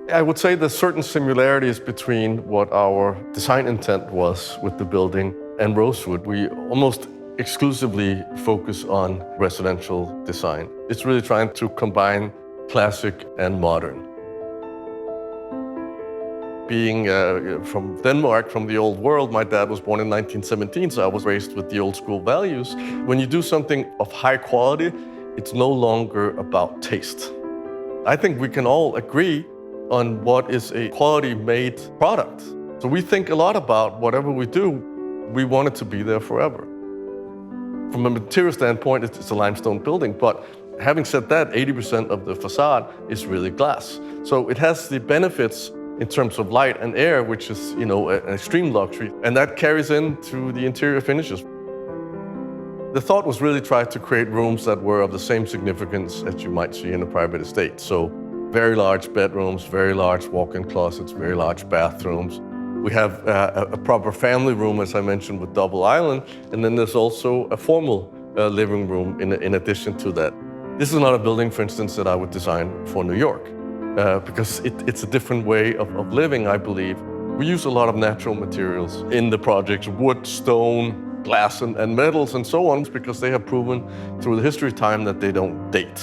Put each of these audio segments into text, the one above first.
I would say there's certain similarities between what our design intent was with the building and Rosewood. We almost exclusively focus on residential design. It's really trying to combine classic and modern. Being from Denmark, from the old world, my dad was born in 1917, so I was raised with the old school values. When you do something of high quality, it's no longer about taste. I think we can all agree on what is a quality-made product. So we think a lot about whatever we do, we want it to be there forever. From a material standpoint, it's a limestone building, but having said that, 80% of the facade is really glass. So it has the benefits in terms of light and air, which is, an extreme luxury, and that carries into the interior finishes. The thought was really try to create rooms that were of the same significance as you might see in a private estate. So very large bedrooms, very large walk-in closets, very large bathrooms. We have a proper family room, as I mentioned, with double island, and then there's also a formal living room in addition to that. This is not a building, for instance, that I would design for New York, because it's a different way of living, I believe. We use a lot of natural materials in the projects, wood, stone, glass, and metals, and so on, because they have proven through the history of time that they don't date.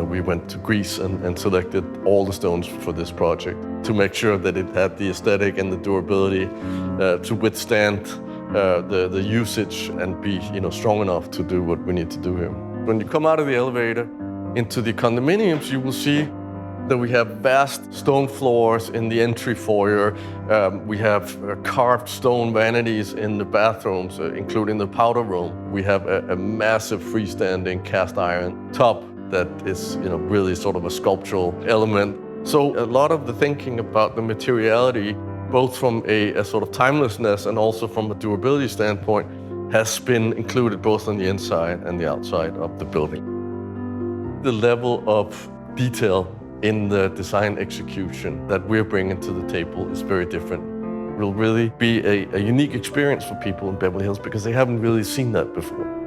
We went to Greece and selected all the stones for this project to make sure that it had the aesthetic and the durability to withstand the usage and be strong enough to do what we need to do here. When you come out of the elevator into the condominiums, you will see that we have vast stone floors in the entry foyer. We have carved stone vanities in the bathrooms, including the powder room. We have a massive freestanding cast iron top that is really sort of a sculptural element. So a lot of the thinking about the materiality, both from a sort of timelessness and also from a durability standpoint, has been included both on the inside and the outside of the building. The level of detail in the design execution that we're bringing to the table is very different. It will really be a unique experience for people in Beverly Hills because they haven't really seen that before.